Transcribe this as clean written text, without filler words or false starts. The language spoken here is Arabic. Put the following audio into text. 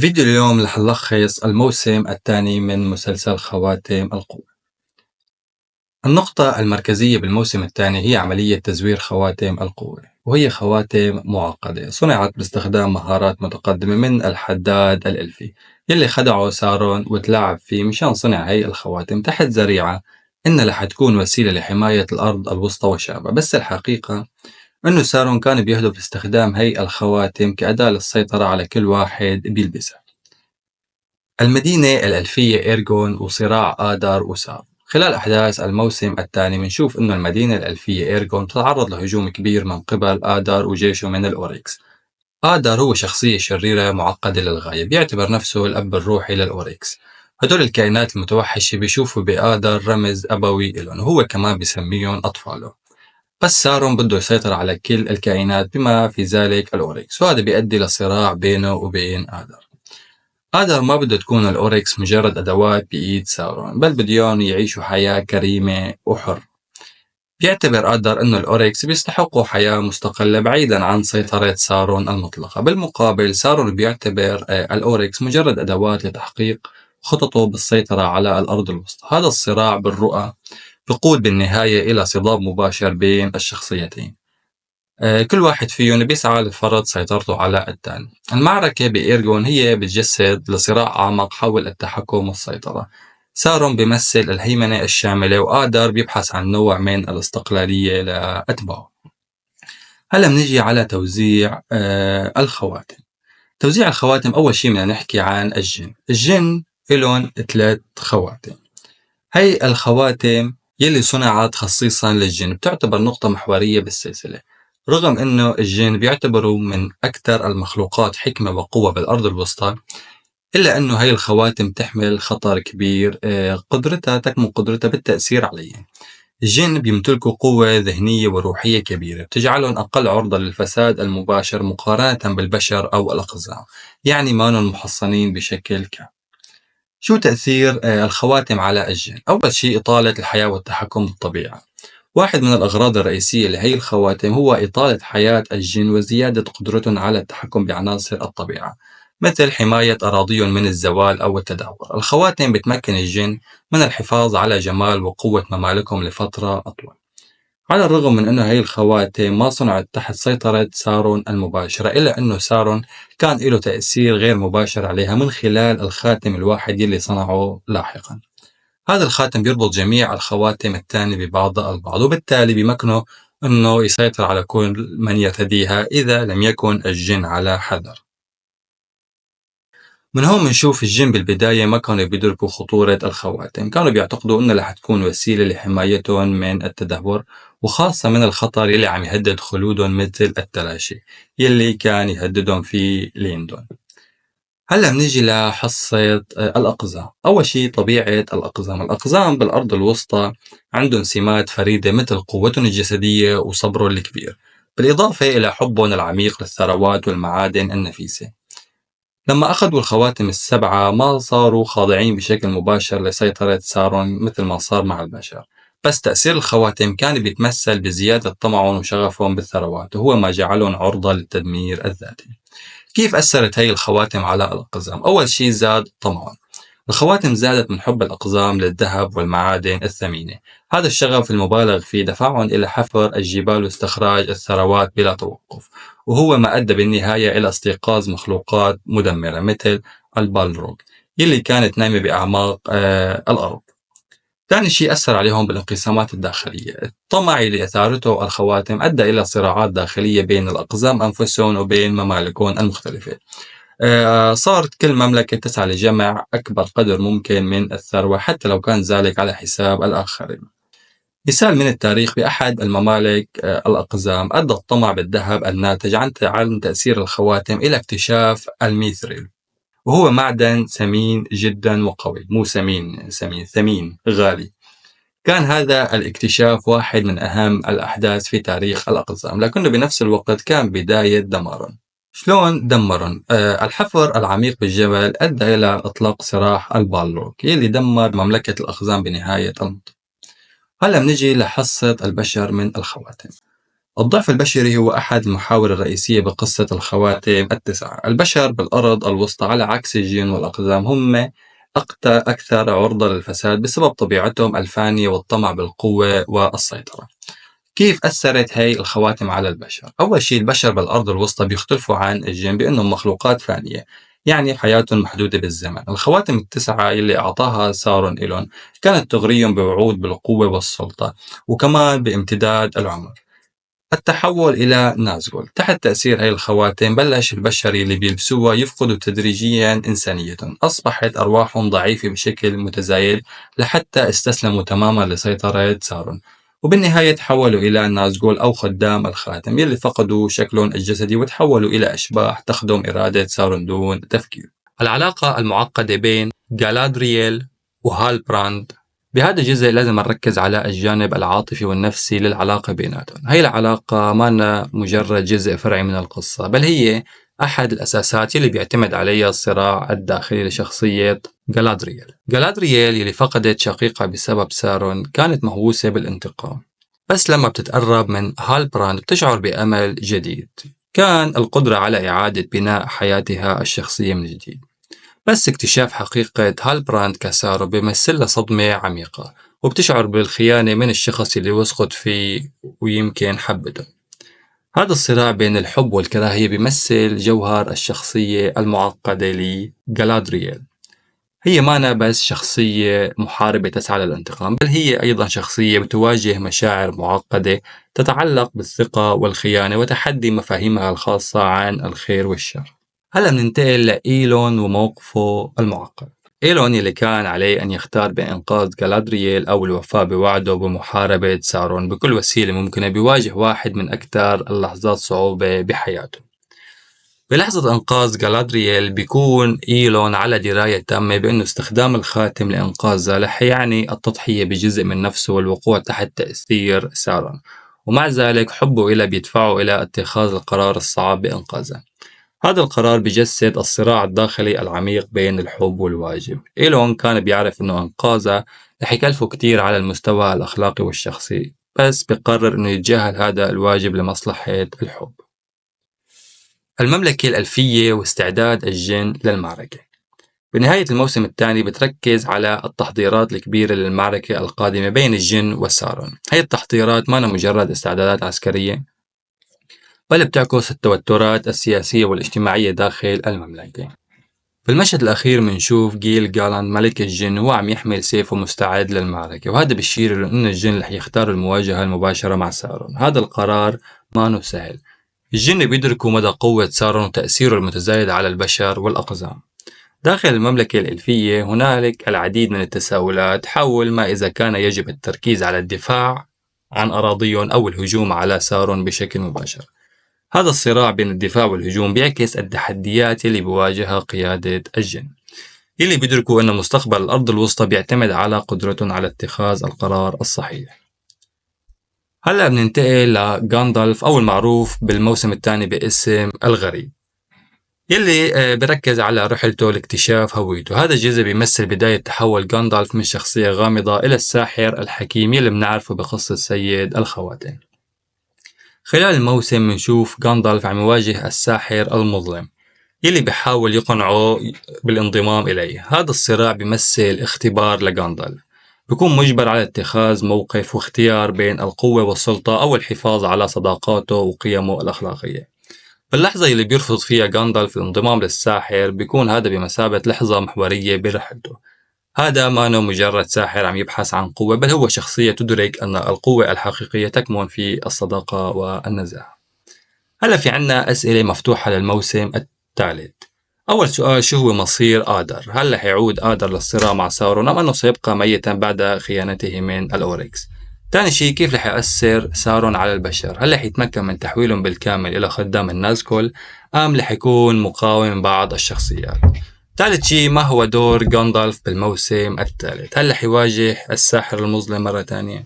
فيديو اليوم رح نلخص الموسم الثاني من مسلسل خواتم القوة. النقطة المركزية بالموسم الثاني هي عملية تزوير خواتم القوة، وهي خواتم معقدة صنعت باستخدام مهارات متقدمة من الحداد الإلفي يلي خدعه سارون وتلاعب فيه مشان صنع هي الخواتم تحت ذريعة إنها رح تكون وسيلة لحماية الأرض الوسطى وشعبها. بس الحقيقة إنه سارون كان بيهدف لاستخدام هي الخواتم كأداة للسيطرة على كل واحد بيلبسها. المدينة الألفية إيرغون وصراع آدار وسار. خلال أحداث الموسم الثاني بنشوف إنه المدينة الألفية إيرغون تتعرض لهجوم كبير من قبل آدار وجيشه من الأوريكس. آدار هو شخصية شريرة معقدة للغاية، بيعتبر نفسه الأب الروحي للأوريكس. هدول الكائنات المتوحشة بيشوفوا بآدار رمز أبوي إلهم، وهو كمان بيسميهم أطفاله. بس سارون بده يسيطر على كل الكائنات بما في ذلك الأوريكس، وهذا بيؤدي لصراع بينه وبين آدار. آدر ما بده تكون الأوريكس مجرد أدوات بإيد ساورون، بل بديون يعيشوا حياة كريمة وحر. بيعتبر آدر أنه الأوريكس بيستحقوا حياة مستقلة بعيدا عن سيطرة سارون المطلقة. بالمقابل سارون بيعتبر الأوريكس مجرد أدوات لتحقيق خططه بالسيطرة على الأرض الوسطى. هذا الصراع بالرؤى بيقود بالنهاية إلى صدام مباشر بين الشخصيتين، كل واحد فيهم بيسعى لفرض سيطرته على الثاني. المعركة بإيرغون هي بتجسد لصراع أعمق حول التحكم والسيطرة. سارون بيمثل الهيمنة الشاملة، وآدر بيبحث عن نوع من الاستقلالية لأتباعه. هلا بنيجي على توزيع الخواتم. توزيع الخواتم، أول شيء بدنا نحكي عن الجن إلهم 3 خواتم. هي الخواتم يلي صنعت خصيصا للجن بتعتبر نقطة محورية بالسلسلة. رغم أنه الجن بيعتبروا من أكثر المخلوقات حكمة وقوة بالأرض الوسطى، إلا أنه هاي الخواتم تحمل خطر كبير. تكمن قدرتها بالتأثير عليهم. الجن بيمتلكوا قوة ذهنية وروحية كبيرة بتجعلهم أقل عرضة للفساد المباشر مقارنة بالبشر أو الأقزام، يعني ما محصنين بشكل كامل. شو تأثير الخواتم على الجن؟ أول شيء إطالة الحياة والتحكم بالطبيعة. واحد من الأغراض الرئيسية لهي الخواتم هو إطالة حياة الجن وزيادة قدرتهم على التحكم بعناصر الطبيعة، مثل حماية أراضيهم من الزوال أو التدهور. الخواتم بتمكن الجن من الحفاظ على جمال وقوة ممالكهم لفترة أطول. على الرغم من أنه هاي الخواتم ما صنعت تحت سيطرة سارون المباشرة، إلا أنه سارون كان له تأثير غير مباشر عليها من خلال الخاتم الواحد يلي صنعه لاحقا. هذا الخاتم بيربط جميع الخواتم الثانية ببعضها البعض، وبالتالي بيمكنه أنه يسيطر على كل من يرتديها إذا لم يكن الجن على حذر. من هون بنشوف الجن بالبداية ما كانوا بيدركوا خطورة الخواتم، كانوا بيعتقدوا إنها رح تكون وسيلة لحمايتهم من التدهور، وخاصة من الخطر يلي عم يهدد خلودهم مثل التلاشي يلي كان يهددهم في ليندون. هلا بنيجي لحصة الأقزام. أول شيء طبيعة الأقزام بالأرض الوسطى عندهم سمات فريدة مثل قوتهم الجسدية وصبرهم الكبير، بالإضافة إلى حبهم العميق للثروات والمعادن النفيسة. لما أخذوا الخواتم السبعة ما صاروا خاضعين بشكل مباشر لسيطرة سارون مثل ما صار مع البشر، بس تأثير الخواتم كان بيتمثل بزيادة طمعهم وشغفهم بالثروات، وهو ما جعلهم عرضة للتدمير الذاتي. كيف أثرت هي الخواتم على الأقزام؟ أول شيء زاد طمعهم. الخواتم زادت من حب الأقزام للذهب والمعادن الثمينة. هذا الشغف المبالغ فيه دفعهم إلى حفر الجبال واستخراج الثروات بلا توقف، وهو ما أدى بالنهاية إلى استيقاظ مخلوقات مدمرة مثل البالروغ اللي كانت نايمة بأعماق الأرض. ثاني شيء أثر عليهم بالانقسامات الداخلية. الطمع اللي أثارته الخواتم أدى إلى صراعات داخلية بين الأقزام أنفسهم وبين ممالكهم المختلفة. صارت كل مملكة تسعى لجمع أكبر قدر ممكن من الثروة حتى لو كان ذلك على حساب الآخرين. مثال من التاريخ، بأحد الممالك الأقزام أدى الطمع بالذهب الناتج عن تأثير الخواتم إلى اكتشاف الميثريل، وهو معدن ثمين جدا وقوي. مو ثمين غالي. كان هذا الاكتشاف واحد من أهم الأحداث في تاريخ الأقزام، لكنه بنفس الوقت كان بداية دمارهم. شلون دمرهم؟ الحفر العميق بالجبل أدى إلى إطلاق سراح البالروك اللي دمر مملكة الأقزام بنهاية المطاف. هلا بنجي لحصة البشر من الخواتم. الضعف البشري هو أحد المحاور الرئيسية بقصة الخواتم التسعة. البشر بالأرض الوسطى على عكس الجن والأقزام هم أكثر عرضة للفساد بسبب طبيعتهم الفانية والطمع بالقوة والسيطرة. كيف أثرت هاي الخواتم على البشر؟ أول شيء البشر بالأرض الوسطى بيختلفوا عن الجن بأنهم مخلوقات فانية، يعني حياتهم محدودة بالزمن. الخواتم التسعة اللي أعطاها سارون إلون كانت تغريهم بوعود بالقوة والسلطة، وكمان بامتداد العمر. التحول إلى نازغول. تحت تأثير هاي الخواتم بلش البشر اللي بيلبسوها يفقدوا تدريجيا إنسانيتهم، أصبحت أرواحهم ضعيفة بشكل متزايد لحتى استسلموا تماما لسيطرة سارون، وبالنهاية تحولوا إلى نازغول أو خدام الخاتم يلي فقدوا شكلهم الجسدي وتحولوا إلى أشباح تخدم إرادة سارون دون تفكير. العلاقة المعقدة بين غالادرييل وهالبراند. بهذا الجزء لازم نركز على الجانب العاطفي والنفسي للعلاقة بيناتهم. هاي العلاقة ما مجرد جزء فرعي من القصة، بل هي أحد الأساسات يلي بيعتمد عليها الصراع الداخلي لشخصية غالادرييل. غالادرييل يلي فقدت شقيقة بسبب سارون كانت مهووسة بالانتقام، بس لما بتتقرب من هالبراند بتشعر بأمل جديد، كان القدرة على إعادة بناء حياتها الشخصية من جديد. بس اكتشاف حقيقة هالبراند كسارو بيمثلها صدمة عميقة، وبتشعر بالخيانة من الشخص اللي وثقت فيه ويمكن حبته. هذا الصراع بين الحب والكراهية بيمثل جوهر الشخصية المعقدة لغالادرييل. هي مانا بس شخصية محاربة تسعى للانتقام، بل هي أيضا شخصية بتواجه مشاعر معقدة تتعلق بالثقة والخيانة وتحدي مفاهيمها الخاصة عن الخير والشر. هلا بننتقل لإيلون وموقفه المعقد. إيلون اللي كان عليه أن يختار بين إنقاذ غالادرييل أو الوفاء بوعده بمحاربة سارون بكل وسيلة ممكنة، بيواجه واحد من أكثر اللحظات صعوبة بحياته. بلحظة إنقاذ غالادرييل بيكون إيلون على دراية تامة بأنه استخدام الخاتم لإنقاذها رح يعني التضحية بجزء من نفسه والوقوع تحت تأثير سارون، ومع ذلك حبه إلها بيدفعه إلى اتخاذ القرار الصعب بإنقاذها. هذا القرار بجسد الصراع الداخلي العميق بين الحب والواجب. إيلون كان بيعرف أنه إنقاذها رح يكلفه كتير على المستوى الأخلاقي والشخصي، بس بقرر أنه يتجاهل هذا الواجب لمصلحة الحب. المملكة الألفية واستعداد الجن للمعركة. بنهاية الموسم الثاني بتركز على التحضيرات الكبيرة للمعركة القادمة بين الجن وسارون. هاي التحضيرات ما مجرد استعدادات عسكرية، بل بتعكس التوترات السياسية والاجتماعية داخل المملكة. في المشهد الأخير منشوف جيل جالاند ملك الجن وهو عم يحمل سيفه مستعد للمعركة، وهذا بيشير لأن الجن رح يختاروا المواجهة المباشرة مع سارون. هذا القرار ما سهل. الجن بيدركوا مدى قوة سارون وتأثيره المتزايد على البشر والأقزام. داخل المملكة الإلفية هنالك العديد من التساؤلات حول ما إذا كان يجب التركيز على الدفاع عن أراضيهم أو الهجوم على سارون بشكل مباشر. هذا الصراع بين الدفاع والهجوم بيعكس التحديات اللي بيواجهها قيادة الجن، اللي بيدركوا أن مستقبل الأرض الوسطى بيعتمد على قدرتهم على اتخاذ القرار الصحيح. هلأ بننتقل لغاندالف أو المعروف بالموسم الثاني باسم الغريب، يلي بركز على رحلته لاكتشاف هويته. هذا الجزء بيمثل بداية تحول غاندالف من شخصية غامضة إلى الساحر الحكيم يلي بنعرفه بقصة سيد الخواتم. خلال الموسم منشوف غاندالف عم يواجه الساحر المظلم يلي بيحاول يقنعه بالانضمام إليه. هذا الصراع بيمثل اختبار لغاندالف، بيكون مجبر على اتخاذ موقف واختيار بين القوة والسلطة أو الحفاظ على صداقاته وقيمه الأخلاقية. باللحظة اللي بيرفض فيها غاندالف الانضمام للساحر بيكون هذا بمثابة لحظة محورية برحلته. هذا ما أنه مجرد ساحر عم يبحث عن قوة، بل هو شخصية تدرك أن القوة الحقيقية تكمن في الصداقة والنزاهة. هلا في عنا أسئلة مفتوحة للموسم الثالث. أول سؤال، شو هو مصير آدر؟ هل رح يعود آدر للصراع مع سارون أم أنه سيبقى ميتا بعد خيانته من الأوريكس؟ ثاني شيء، كيف رح يأثر سارون على البشر؟ هل رح يتمكن من تحويلهم بالكامل إلى خدام النازكول أم رح يكون مقاوم من بعض الشخصيات؟ ثالث شيء، ما هو دور غاندالف بالموسم الثالث؟ هل رح يواجه الساحر المظلم مرة ثانية؟